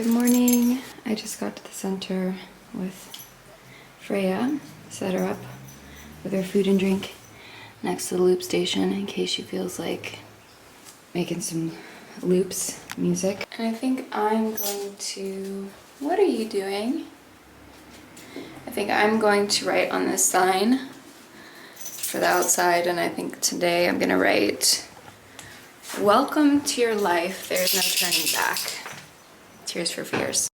Good morning. I just got to the center with Freyja, set her up with her food and drink next to the loop station in case she feels like making some loops music. And I think I'm going to... What are you doing? I think I'm going to write on this sign for the outside, and I think today I'm gonna write, "Welcome to your life, there's no turning back. Tears for Fears."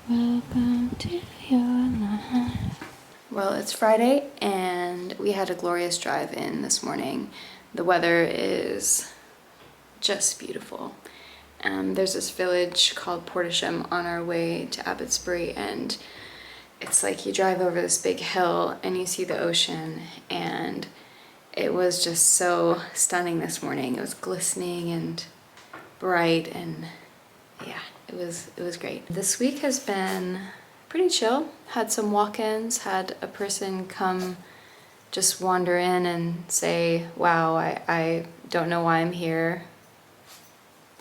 Welcome to your life. Well, it's Friday and we had a glorious drive in this morning. The weather is just beautiful. There's this village called Portisham on our way to Abbotsbury, and it's like you drive over this big hill and you see the ocean, and it was just so stunning this morning. It was glistening and bright, and yeah, it was great. This week has been pretty chill. Had some walk-ins, had a person come just wander in and say, "Wow, I don't know why I'm here,"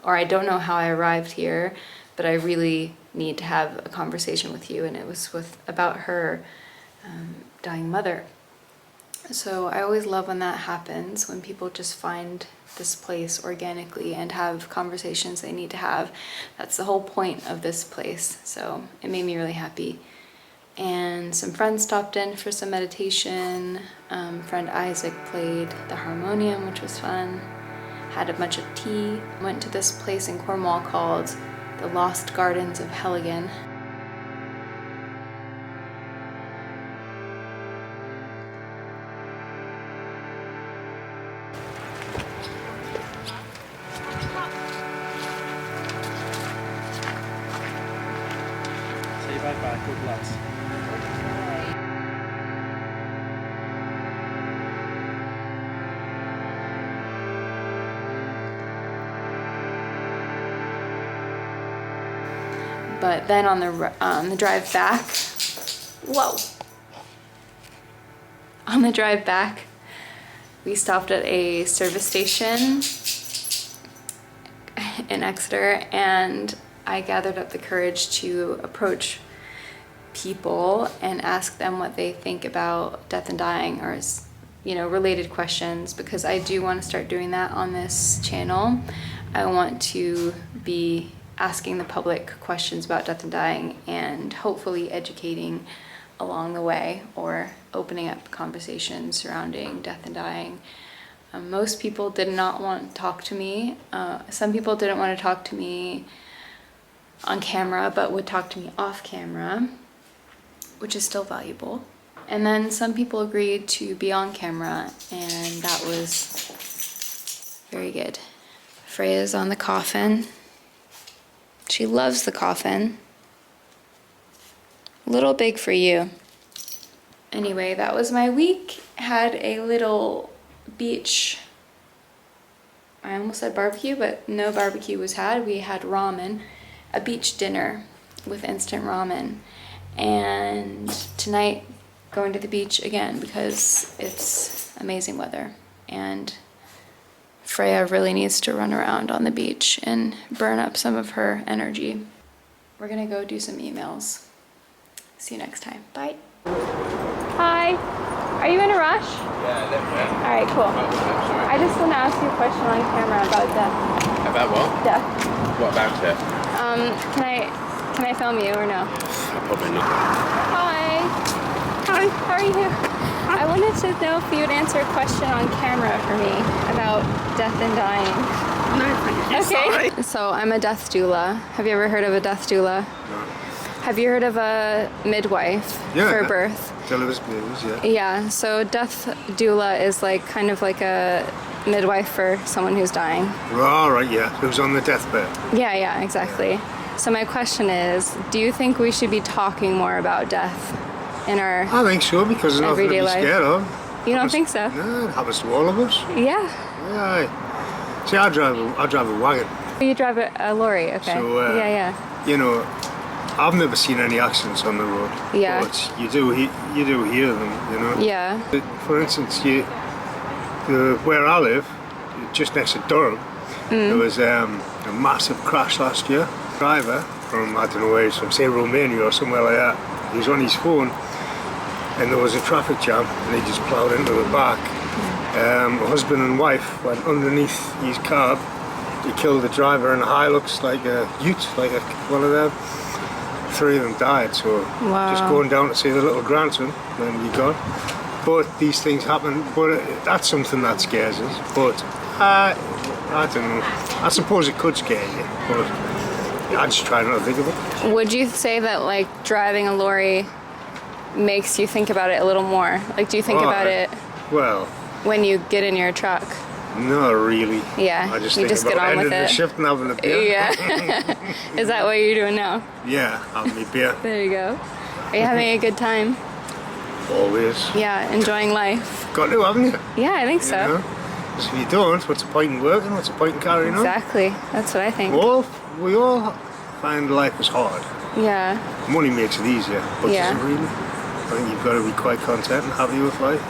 or "I don't know how I arrived here, but I really need to have a conversation with you." And it was about her dying mother. So I always love when that happens, when people just find this place organically and have conversations they need to have. That's the whole point of this place. So it made me really happy. And some friends stopped in for some meditation. Friend Isaac played the harmonium, which was fun. Had a bunch of tea. Went to this place in Cornwall called the Lost Gardens of Helligan. Say bye-bye, good lads. But then on the drive back, whoa! On the drive back, we stopped at a service station in Exeter, and I gathered up the courage to approach people and ask them what they think about death and dying, or, you know, related questions, because I do want to start doing that on this channel. I want to be asking the public questions about death and dying, and hopefully educating along the way, or opening up conversations surrounding death and dying. Most people did not want to talk to me. Some people didn't want to talk to me on camera, but would talk to me off camera, which is still valuable. And then some people agreed to be on camera, and that was very good. Freyja's on the coffin. She loves the coffin. A little big for you. Anyway, that was my week. Had a little beach, I almost said barbecue, but no barbecue was had. We had ramen, a beach dinner with instant ramen. And tonight, going to the beach again because it's amazing weather. And Freyja really needs to run around on the beach and burn up some of her energy. We're gonna go do some emails. See you next time. Bye. Hi. Are you in a rush? Yeah, a little bit. All right, cool. I just want to ask you a question on camera about death. About what? Death. What about it? Can I film you or no? Probably not. Hi. Hi. How are you? I wanted to know if you would answer a question on camera for me about death and dying. No, thank you. Okay. Sorry. So I'm a death doula. Have you ever heard of a death doula? No. Have you heard of a midwife for birth? Televis news, yeah. Yeah, so death doula is like kind of like a midwife for someone who's dying. All right, yeah. Who's on the deathbed? Yeah, exactly. So my question is, do you think we should be talking more about death in our I think so, because there's nothing to everyday be life? scared of. You don't think so? No, it happens to all of us. Yeah. Yeah. See, I drive a wagon. You drive a lorry, okay. So, yeah. You know, I've never seen any accidents on the road. Yeah. But you do hear them, you know. Yeah. For instance, where I live, just next to Durham, there was a massive crash last year. Driver from, I don't know where he's from, say Romania or somewhere like that. He was on his phone and there was a traffic jam and he just ploughed into the back. A husband and wife went underneath his cab. He killed the driver and the Hilux, like a ute, like one of them. 3 of them died, so just going down to see the little grandson, then you gone. But these things happen, but that's something that scares us. But I don't know, I suppose it could scare you, but I just try not to think of it. Would you say that like driving a lorry makes you think about it a little more? Like, do you think about it well when you get in your truck? Not really. Yeah, I just you think just about get on with ending the it. shift and having a beer. Yeah. Is that what you're doing now? Yeah, having a beer. There you go. Are you having a good time? Always. Yeah, enjoying life. Got to, haven't you? Yeah, I think so. You know? 'Cause if you don't, what's the point in working? What's the point in carrying on? Exactly. That's what I think. We all find life is hard. Yeah. Money makes it easier, but Yeah. does it really? I think you've got to be quite content and happy with life.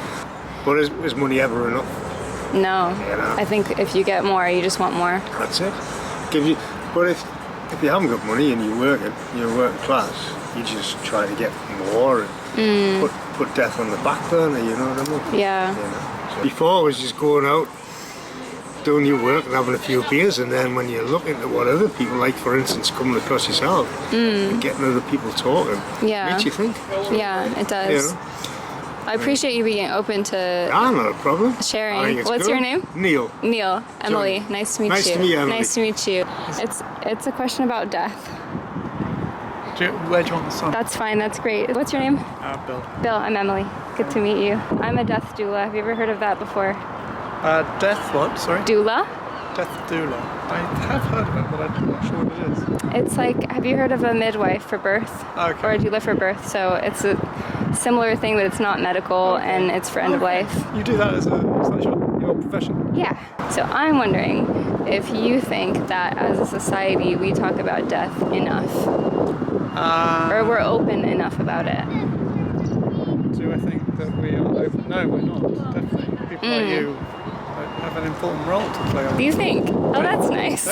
But is money ever enough? No. You know? I think if you get more, you just want more. That's it. But if you haven't got money and you're working class, you just try to get more and put death on the back burner. You know what I mean? Yeah. You know? So before it was just going out, doing your work and having a few beers, and then when you look into what other people like, for instance, coming across yourself and getting other people talking, Yeah. makes you think. Yeah, it does. You know? I appreciate you being open to Ah, not a problem. sharing. I think it's What's good. your name? Neil. Neil. Emily. Nice to meet Nice you. to meet you, Emily. Nice to meet you. It's a question about death. Where do you want the sun? That's fine. That's great. What's your name? Bill. Bill. I'm Emily. Good to meet you. I'm a death doula. Have you ever heard of that before? Death what? Sorry? Doula? Death doula. I have heard of it, but I'm not sure what it is. It's like, have you heard of a midwife for birth? Okay. Or a doula for birth? So it's a similar thing, but it's not medical and it's for end of life. You do that as your profession? Yeah. So I'm wondering if you think that as a society we talk about death enough, or we're open enough about it. Do I think that we are open? No, we're not. Definitely. People like you have an important role to play on. Do you think? Oh, that's nice.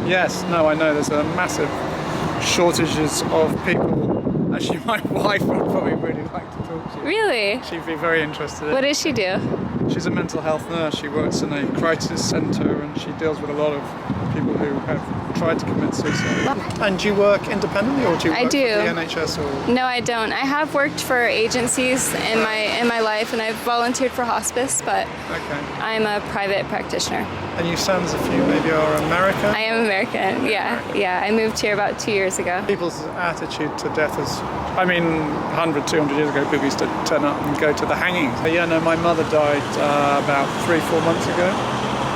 Yes, no, I know there's a massive shortages of people. Actually, my wife would probably really like to talk to you. Really? She'd be very interested in What does she do? She's a mental health nurse. She works in a crisis centre and she deals with a lot of people who have tried to commit suicide. And do you work independently or do you work I do. for the NHS or? No, I don't. I have worked for agencies in my life, and I've volunteered for hospice, but Okay. I'm a private practitioner. And you sound as if you maybe are American? I am American. Yeah. I moved here about 2 years ago. People's attitude to death is, I mean, 100, 200 years ago, people used to turn up and go to the hangings. Yeah, no, my mother died about 3-4 months ago.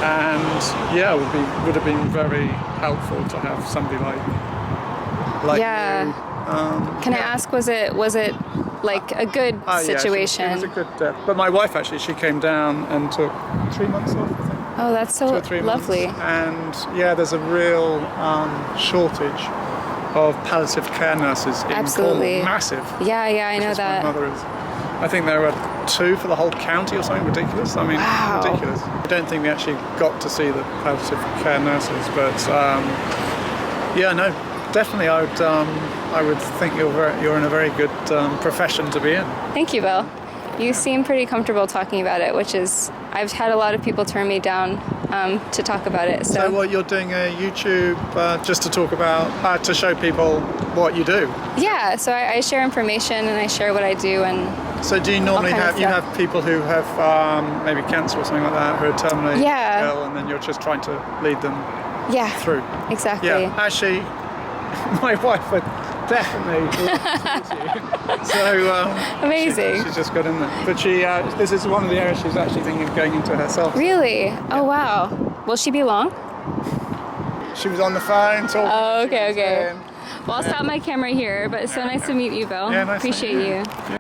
And yeah, it would have been very helpful to have somebody like Yeah. you. Can I ask, was it like a good situation? Yeah, it was a good death. But my wife actually, she came down and took 3 months off, I think. Oh, that's so 2 or 3 months. lovely. And yeah, there's a real shortage of palliative care nurses in Absolutely. Cornwall. Massive. Yeah, I know Because that. My mother is. I think there are 2 for the whole county or something ridiculous. I mean, Wow. ridiculous. I don't think we actually got to see the palliative care nurses, but yeah, no, definitely. I would think you're in a very good profession to be in. Thank you, Bill. You seem pretty comfortable talking about it, which is, I've had a lot of people turn me down to talk about it. So what you're doing a YouTube just to talk about, to show people what you do? Yeah, so I share information and I share what I do, and So do you normally kind of have, you stuff. have people who have maybe cancer or something like that, who are terminally Yeah. ill, and then you're just trying to lead them yeah, through? exactly. Yeah, actually, my wife would definitely love to talk to you. So Amazing. She's just got in there. But this is one of the areas she's actually thinking of going into herself. Really? Oh, wow. Will she be long? She was on the phone talking. Oh, she was okay. saying- Well, I'll stop my camera here, but it's so nice to meet you, Bill. Yeah, nice to Appreciate meet you. you.